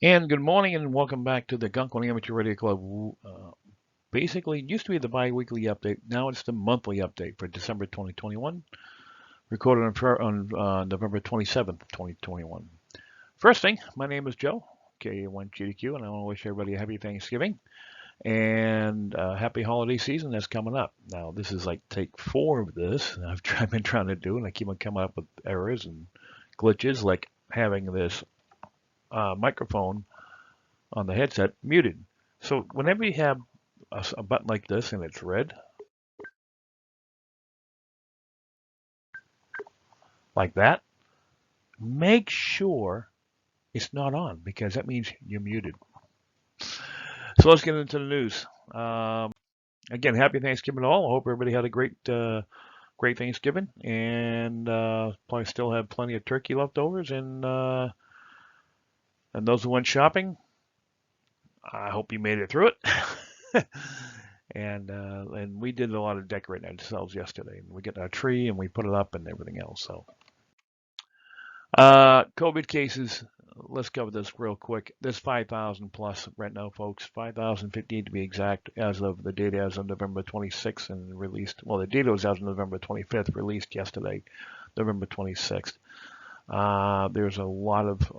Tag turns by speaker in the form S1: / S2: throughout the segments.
S1: And good morning and welcome back to the Algonquin Amateur Radio Club. Basically, it used to be the bi-weekly update. Now it's the monthly update for December 2021, recorded on November 27th, 2021. First thing, my name is Joe, KA1GDQ, and I want to wish everybody a happy Thanksgiving and happy holiday season that's coming up. Now, this is like take 4 of this I've been trying to do, and I keep on coming up with errors and glitches, like having this microphone on the headset muted. So whenever you have a button like this and it's red, like that, make sure it's not on because that means you're muted. So let's get into the news. Again, happy Thanksgiving to all. I hope everybody had a great Thanksgiving and probably still have plenty of turkey leftovers. And those who went shopping, I hope you made it through it. And we did a lot of decorating ourselves yesterday. We got our tree and we put it up and everything else. So, COVID cases. Let's cover this real quick. There's 5,000 plus right now, folks. 5,058 to be exact, as of the data as of November 26th and released. Well, the data was as of November 25th, released yesterday, November 26th. There's a lot of,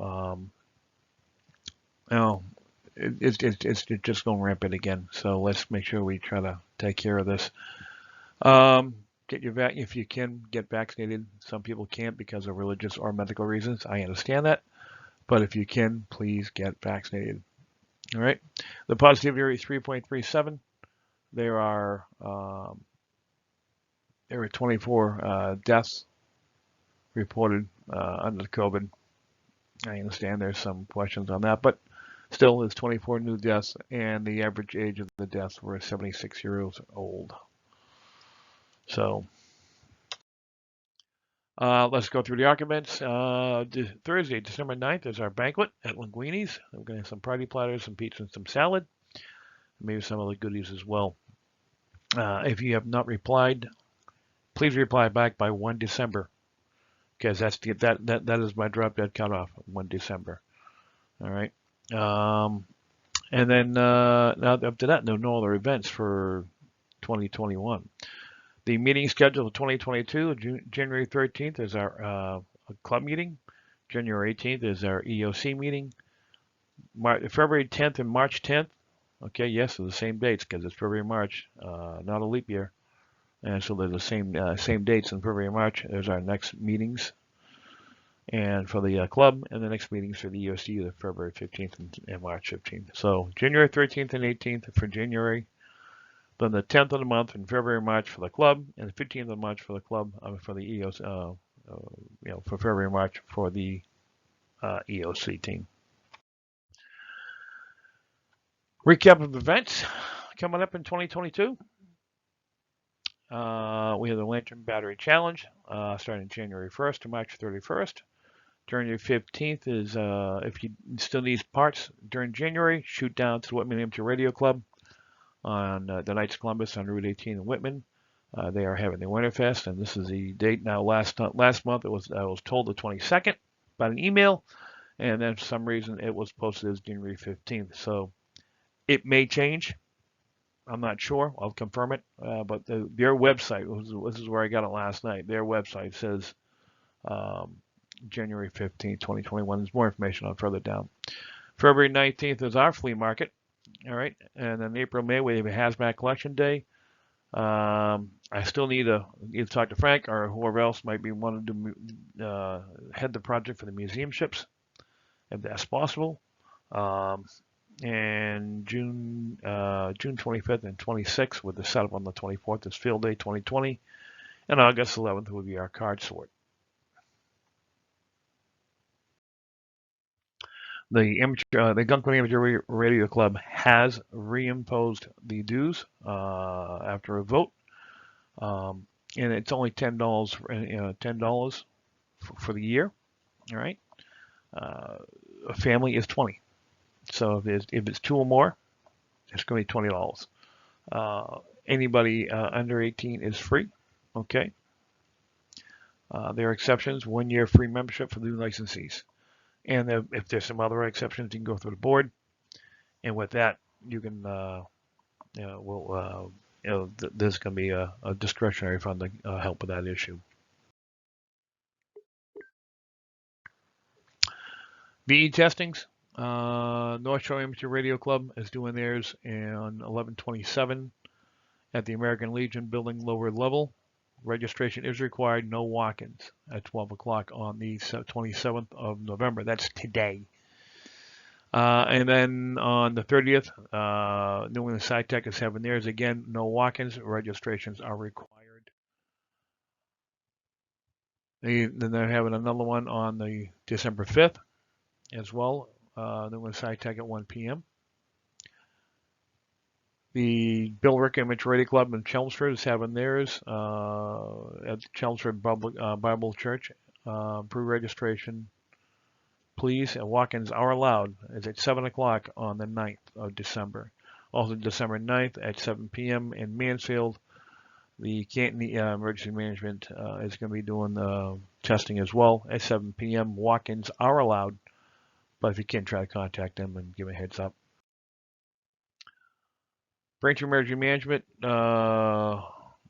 S1: it's just going rampant again. So let's make sure we try to take care of this. Get your if you can, get vaccinated. Some people can't because of religious or medical reasons. I understand that, but if you can, please get vaccinated. All right. The positivity rate is 3.37. There are 24 deaths reported under COVID. I understand there's some questions on that, but still, there's 24 new deaths, and the average age of the deaths were 76 years old. So let's go through the arguments. Thursday, December 9th is our banquet at Linguini's. We're going to have some party platters, some pizza, and some salad. Maybe some other goodies as well. If you have not replied, please reply back by 1 December, because that is my drop dead cutoff, 1 December. All right. And then now up to that, no other events for 2021. The meeting schedule for 2022, January 13th is our club meeting. January 18th is our EOC meeting. February 10th and March 10th. Okay, yes, they're the same dates because it's February and March, not a leap year. And so they're the same dates in February and March. There's our next meetings. And for the club, and the next meetings for the EOC are February 15th and March 15th. So January 13th and 18th for January. Then the 10th of the month in February and March for the club, and the 15th of March for the club, for the EOC, for February and March for the EOC team. Recap of events coming up in 2022. We have the Lantern Battery Challenge starting January 1st to March 31st. January 15th is if you still need parts during January, shoot down to the Whitman Amateur Radio Club on the Knights of Columbus on Route 18 in Whitman. They are having the WinterFest, and this is the date now. Last month I was told the 22nd by an email, and then for some reason it was posted as January 15th. So it may change. I'm not sure. I'll confirm it. But their website, this is where I got it last night. Their website says January 15th, 2021. There's more information on further down. February 19th is our flea market. All right. And then April, May, we have a hazmat collection day. I still need to either talk to Frank or whoever else might be wanting to head the project for the museum ships, if that's possible. And June 25th and 26th with the setup on the 24th is Field Day 2020. And August 11th will be our card sort. The Algonquin Amateur Radio Club has reimposed the dues after a vote, and it's only $10. $10 for the year. All right. A family is $20. So if it's 2 or more, it's going to be $20. Anybody under 18 is free. Okay. There are exceptions. 1 year free membership for new licensees. And if there's some other exceptions, you can go through the board. And with that, you can, there's going to be a discretionary fund to help with that issue. VE testings. North Shore Amateur Radio Club is doing theirs on 11/27 at the American Legion building lower level. Registration is required, no walk-ins at 12 o'clock on the 27th of November. That's today. And then on the 30th, New England SciTech is having theirs again. No walk-ins. Registrations are required. Then they're having another one on the December 5th as well. New England SciTech at 1 p.m. The Bill Rick Amateur Radio Club in Chelmsford is having theirs at Chelmsford Bible Church. Pre-registration, please. Walk-ins are allowed. It's at 7 o'clock on the 9th of December. Also December 9th at 7 p.m. in Mansfield. The Canton Emergency Management is going to be doing the testing as well at 7 p.m. Walk-ins are allowed, but if you can, try to contact them and give a heads up. Braintree Emergency Management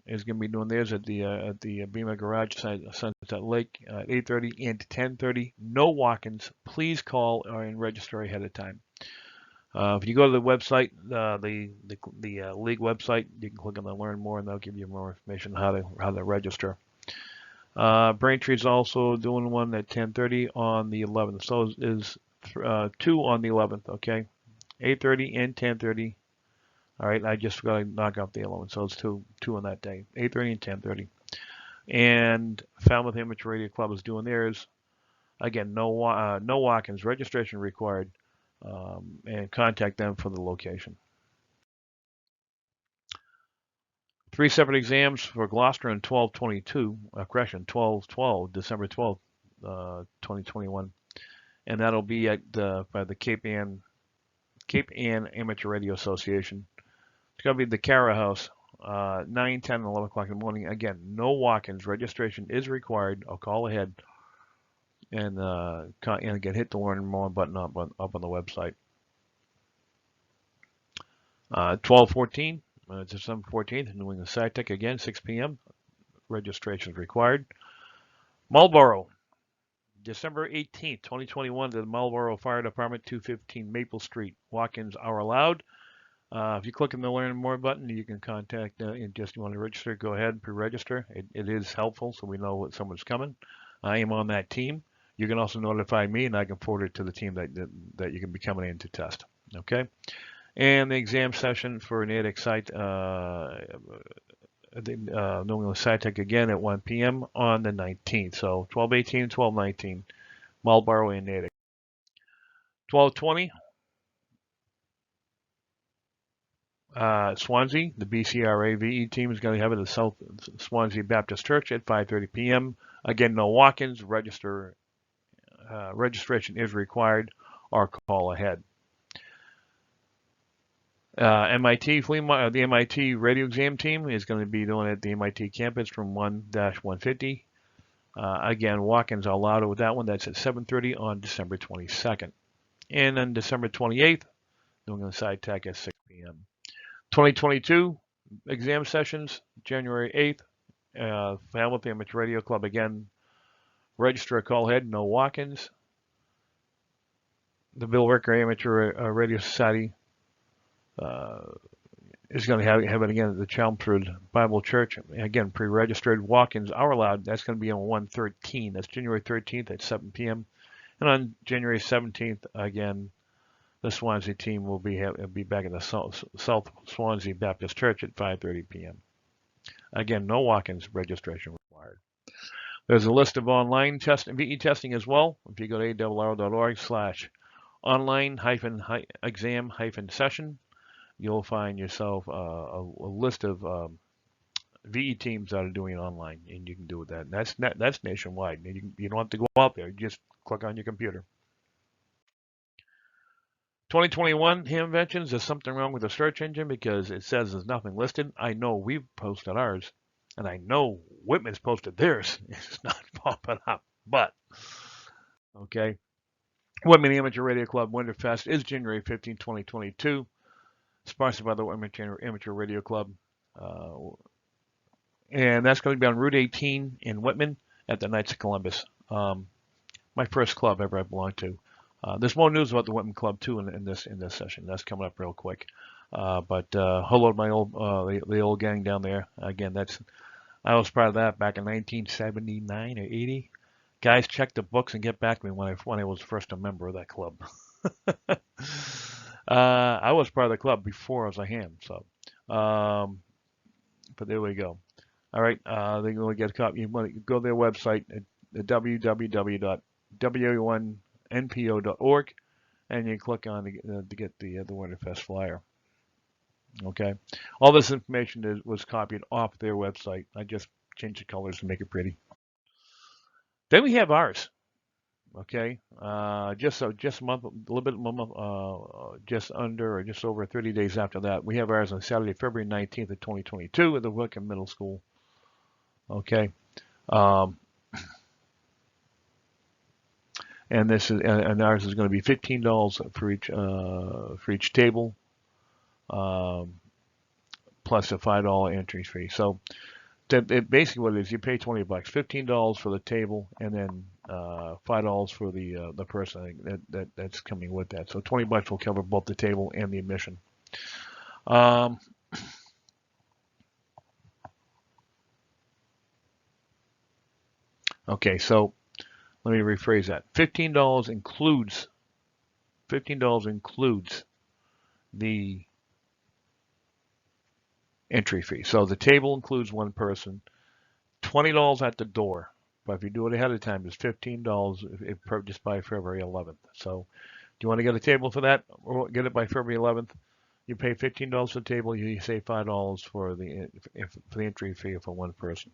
S1: is going to be doing theirs at the Beamer Garage site, Sunset Lake, at 8:30 and 10:30. No walk-ins. Please call and register ahead of time. If you go to the website, the league website, you can click on the Learn More, and they'll give you more information on how to register. Braintree is also doing one at 10:30 on the 11th. So is 2 on the 11th. Okay, 8:30 and 10:30. All right, I just forgot to knock off the other one, so it's two on that day, 8:30 and 10:30. And Falmouth Amateur Radio Club is doing theirs. Again, no walk-ins, registration required, and contact them for the location. 3 separate exams for Gloucester in 12/12, December 12th, 2021, and that'll be at by the Cape Ann Amateur Radio Association. It's going to be the Cara House, 9, 10, and 11 o'clock in the morning. Again, no walk-ins. Registration is required. I'll call ahead and again, hit the Learn More button up on the website. 12/14, December 14th, New England SciTech again, 6 p.m. Registration is required. Marlborough, December 18th, 2021, the Marlborough Fire Department, 215 Maple Street. Walk-ins are allowed. If you click on the Learn More button, you can contact and just you want to register, go ahead and pre-register. It is helpful, so we know what someone's coming. I am on that team. You can also notify me, and I can forward it to the team that you can be coming in to test. Okay. And the exam session for an AARC site, the New England SciTech again at 1 p.m. on the 19th. So 12/18, 12/19, Marlborough and AARC. 12/20. Swansea, the BCRA VE team is going to have it at South Swansea Baptist Church at 5:30 p.m. Again, no walk-ins. Registration is required, or call ahead. MIT the MIT radio exam team is going to be doing it at the MIT campus from 1-150. Again, walk-ins are allowed with that one. That's at 7:30 on December 22nd. And then December 28th, New England SciTech at 6 p.m. 2022 exam sessions, January 8th, Falmouth Amateur Radio Club again. Register a call ahead, no walk-ins. The Bill Ricker Amateur Radio Society is going to have it again at the Chelmsford Bible Church. Again, pre-registered. Walk-ins are allowed. That's going to be on 1/13. That's January 13th at 7 p.m. And on January 17th, again, the Swansea team will be back at the South Swansea Baptist Church at 5:30 p.m. Again, no walk-ins, registration required. There's a list of online VE testing as well. If you go to ARRL.org/online-exam-session, you'll find yourself a list of VE teams that are doing it online, and you can do that. And that's nationwide. You don't have to go out there. You just click on your computer. 2021 inventions. There's something wrong with the search engine because it says there's nothing listed. I know we've posted ours, and I know Whitman's posted theirs. It's not popping up, but okay. Whitman Amateur Radio Club WinterFest is January 15, 2022, sponsored by the Whitman Amateur Radio Club. And that's going to be on Route 18 in Whitman at the Knights of Columbus. My first club ever I belonged to. There's more news about the Whitman Club too in this session. That's coming up real quick. But hello to my old the old gang down there. Again, I was part of that back in 1979 or 80. Guys, check the books and get back to me when I was first a member of that club. I was part of the club before I was a ham. So, but there we go. All right, they're going to get a copy. You want to go to their website at www.wa1npo.org, and you click on to get the WinterFest flyer. Okay, all this information was copied off their website. I just changed the colors to make it pretty. Then we have ours. Okay, just a month, a little bit, just under or just over 30 days after that, we have ours on Saturday, February 19th of 2022 at the Whitman Middle School. Okay, and this is and ours is going to be $15 for each table, plus a $5 entry fee. So basically what it is, you pay $20, $15 for the table, and then $5 for the person that's coming with that. So $20 will cover both the table and the admission. Okay, so let me rephrase that. $15 includes the entry fee. So the table includes one person, $20 at the door. But if you do it ahead of time, it's $15 if purchased by February 11th. So do you want to get a table for that or get it by February 11th? You pay $15 for the table. You save $5 for the entry fee for one person.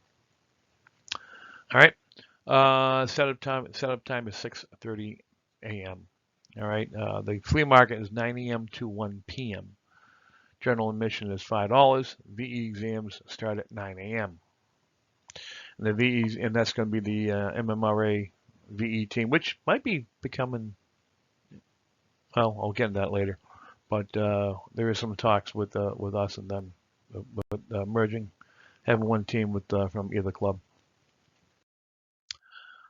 S1: All right. Setup time is 6:30 a.m. All right. The flea market is 9 a.m. to 1 p.m. General admission is $5. VE exams start at 9 a.m. And the VEs, and that's going to be the MMRA VE team, which might be becoming. Well, I'll get into that later. But there is some talks with us and them, merging, having one team with from either club.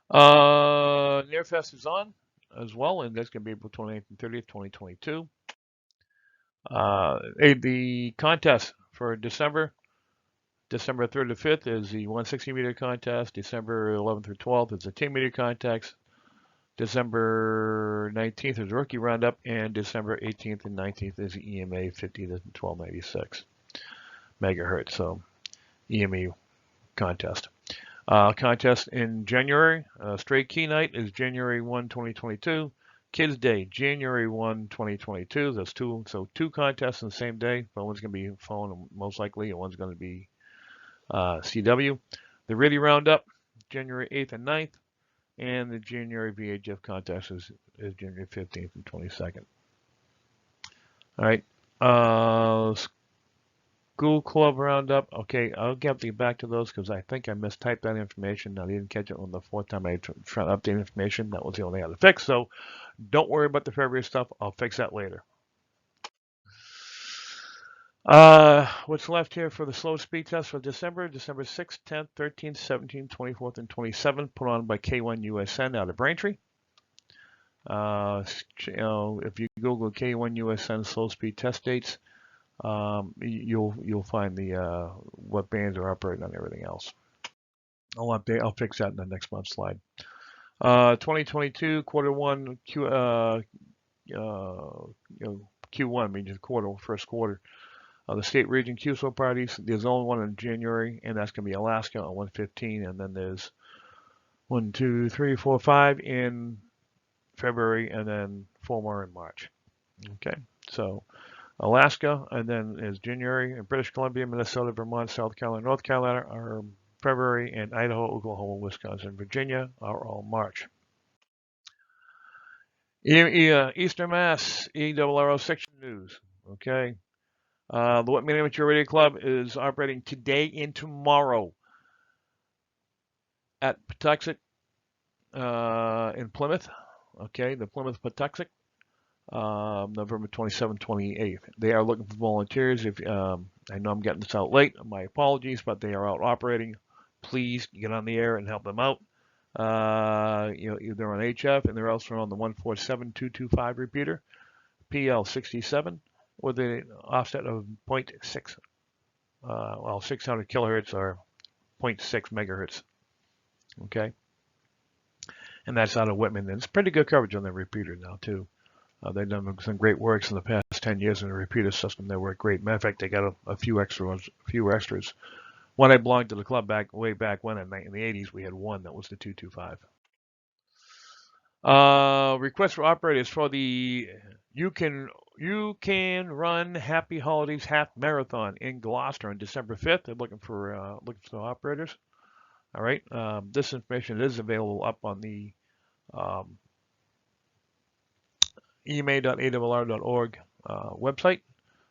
S1: Nearfest is on as well, and that's going to be April 28th and 30th, 2022. The contest for December 3rd to 5th is the 160 meter contest. December 11th through 12th is the 10 meter contest. December 19th is rookie roundup, and December 18th and 19th is the EMA 50 to 1296 megahertz. So EMA contest. Contest in January. Straight key night is January 1, 2022. Kids Day, January 1, 2022. That's two contests on the same day. But one's going to be phone, most likely, and one's going to be CW. The Really Roundup, January 8th and 9th. And the January VHF contest is January 15th and 22nd. All right. School Club Roundup. Okay, I'll get back to those because I think I mistyped that information. I didn't catch it on the fourth time I tried to update information. That was the only thing I had to fix. So don't worry about the February stuff. I'll fix that later. What's left here for the slow speed test for December 6th, 10th, 13th, 17th, 24th, and 27th, put on by K1 USN out of Braintree. If you Google K1 USN slow speed test dates, you'll find the what bands are operating on everything else. I'll fix that in the next month's slide. 2022 quarter one Q1 means first quarter. The state region QSO parties. There's only one in January, and that's going to be Alaska on 115, and then there's 1, 2, 3, 4, 5 in February, and then 4 more in March. Okay, so Alaska, and then is January, and British Columbia, Minnesota, Vermont, South Carolina, North Carolina are February, and Idaho, Oklahoma, Wisconsin, Virginia are all March. Eastern Mass, AARL section news. Okay. The Whitman Amateur Radio Club is operating today and tomorrow at Patuxet in Plymouth. okay, the Plimoth Patuxet, November 27th, 28th. They are looking for volunteers. If I know I'm getting this out late, my apologies, but they are out operating. Please get on the air and help them out. They're on HF, and they're also on the 147225 repeater, PL67, with an offset of 0.6, 600 kilohertz or 0.6 megahertz. Okay, and that's out of Whitman. And it's pretty good coverage on the repeater now too. They've done some great works in the past 10 years in the repeater system. They work great. Matter of fact, they got a few extras. When I belonged to the club way back when in the 80s, we had one that was the 225. Request for operators for the You Can Run Happy Holidays Half Marathon in Gloucester on December 5th. They're looking for operators. All right. This information is available up on the ema.arrr.org website.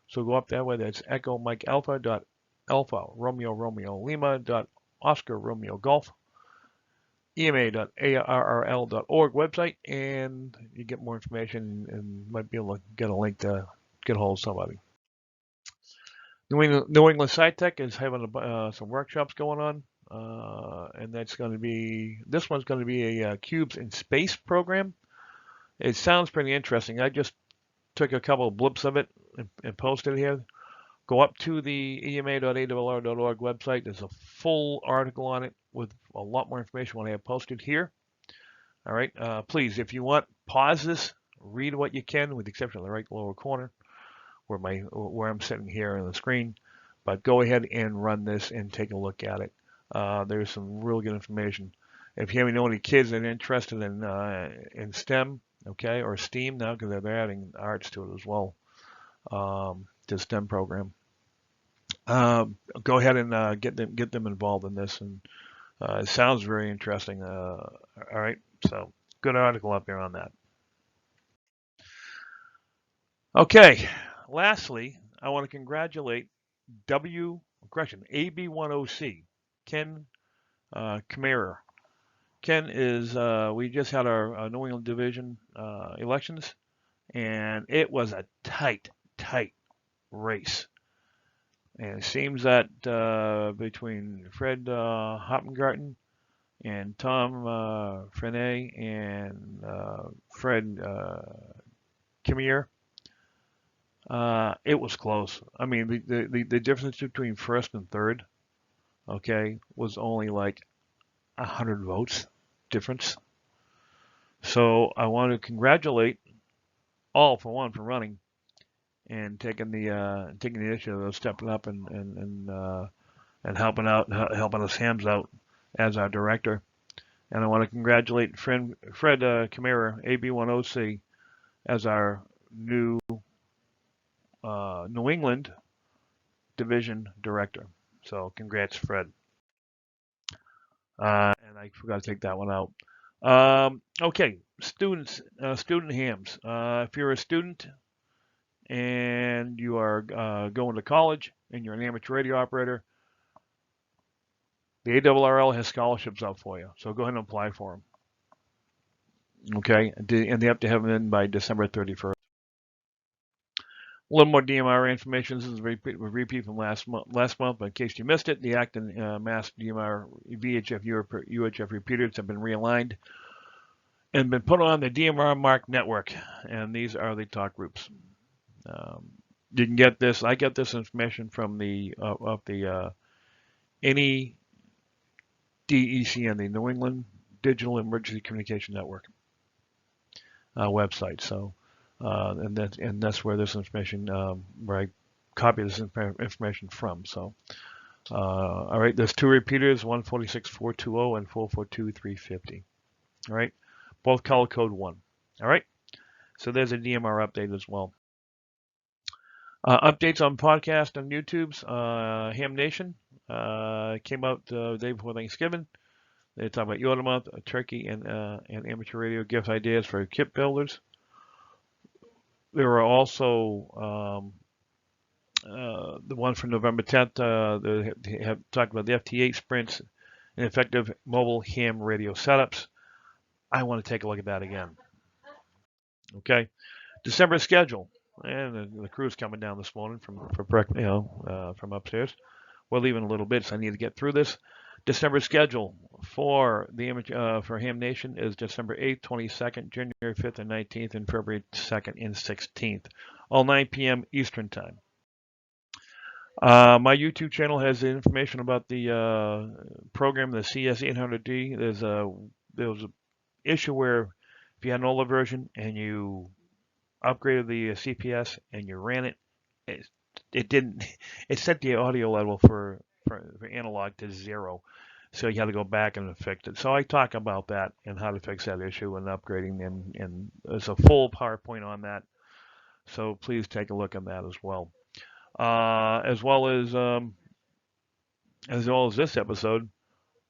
S1: So go up that way. That's Echo Mike Alpha Romeo Romeo Lima Oscar Romeo Golf ema.arrl.org website, and you get more information and might be able to get a link to get a hold of somebody. New England SciTech is having some workshops going on, and that's going to be, this one's going to be a Cubes in Space program. It sounds pretty interesting. I just took a couple of blips of it and posted it here. Go up to the ema.arrr.org website. There's a full article on it with a lot more information when I have posted here. All right. Please, if you want, pause this, read what you can, with the exception of the right lower corner where I'm sitting here on the screen. But go ahead and run this and take a look at it. There's some real good information. If you know any kids that are interested in STEM, okay, or STEAM now, because they're adding arts to it as well, to STEM program. Go ahead and get them involved in this, and it sounds very interesting. All right, so good article up there on that. Okay, lastly, I want to congratulate AB10C, Ken Kamara. Ken is, we just had our New England Division elections, and it was a tight race. And it seems that between Fred Hoppengarten and Tom Frenet and Fred Kimmier, it was close. I mean, the difference between first and third, okay, was only like 100 votes difference. So I want to congratulate all for running and taking the initiative of stepping up and helping us hams out as our director. And I want to congratulate Fred Kamara, AB10C, as our new New England Division Director. So congrats, Fred. And I forgot to take that one out. Okay, students, student hams. If you're a student and you are going to college and you're an amateur radio operator, the ARRL has scholarships out for you. So go ahead and apply for them. Okay, and they have to have them in by December 31st. A little more DMR information. This is a repeat from last month, but in case you missed it, the Acton Mass DMR VHF UHF repeaters have been realigned and been put on the DMR Mark network, and these are the talk groups. You can get this. I get this information from the NEDECN, the New England Digital Emergency Communication Network website. So, and that's where this information, where I copy this information from. So, all right, there's two repeaters, 146.420 and 442.350. All right, both color code 1. All right, so there's a DMR update as well. Updates on podcast on YouTube's Ham Nation came out the day before Thanksgiving. They talk about Yoda Month, turkey, and amateur radio gift ideas for kit builders. There were also the one from November 10th. They have talked about the FT8 sprints and effective mobile ham radio setups. I want to take a look at that again. Okay, December schedule, and the crew's coming down this morning from upstairs. We're leaving a little bit, so I need to get through this. December schedule for the for Ham Nation is December 8th, 22nd, January 5th and 19th, and February 2nd and 16th, all 9 p.m. Eastern time. My YouTube channel has the information about the program, the CS800D. There was an issue where if you had an older version and you upgraded the CPS and you ran it, it didn't. It set the audio level for analog to 0, so you had to go back and fix it. So I talk about that and how to fix that issue and upgrading, and there's a full PowerPoint on that. So please take a look at that as well. As well as this episode.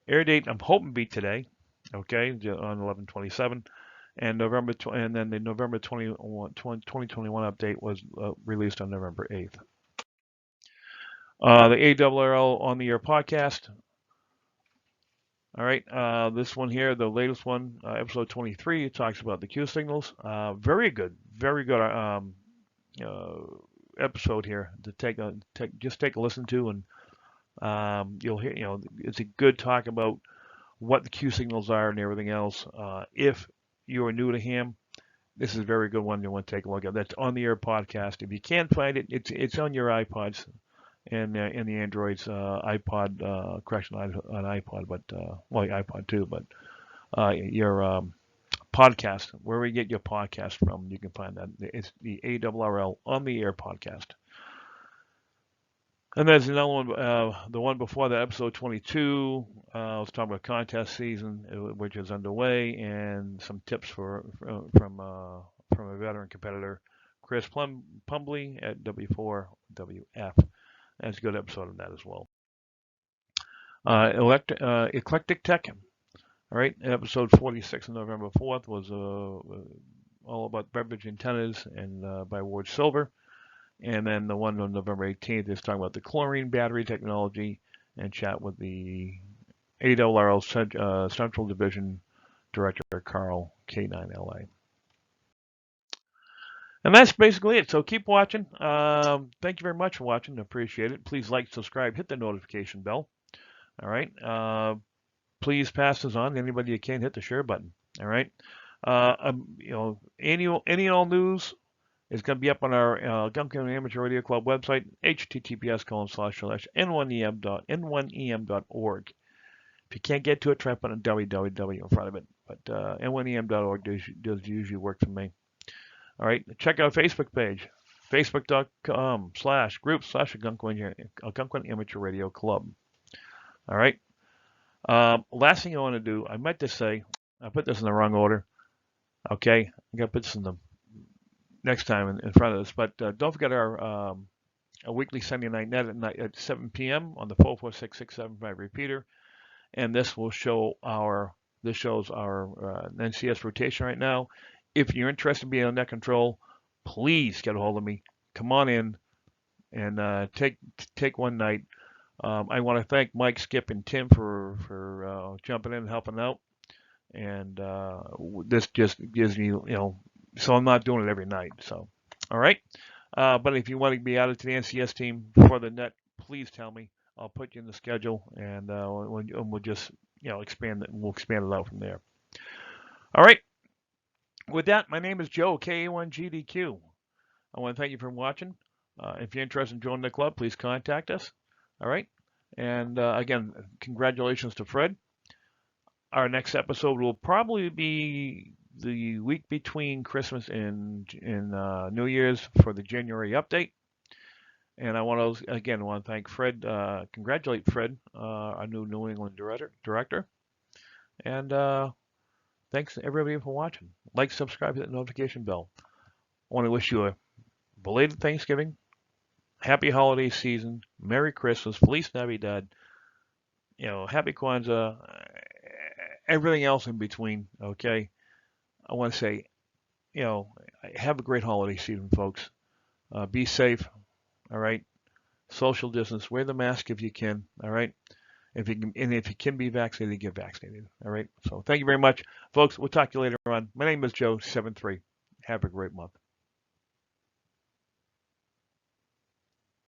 S1: Air date I'm hoping to be today, okay, on 11/27, and and then the November 2021 update was released on November 8th. The ARRL on the air podcast. All right, this one here, the latest one, episode 23, talks about the Q signals. Very good episode here to just take a listen to, and you'll hear, it's a good talk about what the Q signals are and everything else. If you are new to ham, this is a very good one you want to take a look at. That's on the air podcast. If you can't find it, it's on your iPods and in the Android's iPod, correction, on iPod, but iPod too, but your podcast, wherever you get your podcast from, you can find that. It's the ARRL on the air podcast. And there's another one, the one before that, episode 22. I was talking about contest season, which is underway, and some tips from a veteran competitor, Chris Pumbly at W4WF. That's a good episode of that as well. Eclectic Tech. All right, episode 46 on November 4th was all about beverage antennas and by Ward Silver. And then the one on November 18th is talking about the chlorine battery technology and chat with the ARRL Central Division Director, Carl K9LA. And that's basically it. So keep watching. Thank you very much for watching. Appreciate it. Please like, subscribe, hit the notification bell. All right. Please pass this on. Anybody you can, hit the share button. All right. Any and all news is going to be up on our Algonquin Amateur Radio Club website, https://n1em.org. If you can't get to it, try putting www in front of it. But n1em.org does usually work for me. All right, check out our Facebook page, facebook.com/group/Algonquin Amateur Radio Club. All right. Last thing I want to do, I meant to say, I put this in the wrong order. Okay, I'm gonna put this in the next time in front of this, but don't forget our weekly Sunday night net at 7 p.m. on the 446-675 repeater, and this will show shows our NCS rotation right now. If you're interested in being on net control, please get a hold of me. Come on in and take one night. I want to thank Mike, Skip, and Tim for jumping in and helping out. And this just gives me, so I'm not doing it every night. So, all right. But if you want to be added to the NCS team for the net, please tell me. I'll put you in the schedule, and we'll just expand it. We'll expand it out from there. All right. With that, my name is Joe, KA1GDQ. I want to thank you for watching. If you're interested in joining the club, please contact us. All right. And again, congratulations to Fred. Our next episode will probably be the week between Christmas and New Year's for the January update. And I want to thank Fred, congratulate Fred, our new England director. And thanks to everybody for watching. Like, subscribe, hit the notification bell. I want to wish you a belated Thanksgiving, happy holiday season, Merry Christmas, Feliz Navidad, Happy Kwanzaa, everything else in between, okay? I want to say, have a great holiday season, folks. Be safe, all right? Social distance, wear the mask if you can, all right? If you can be vaccinated, get vaccinated, all right? So thank you very much, folks. We'll talk to you later on. My name is Joe, 7-3. Have a great month.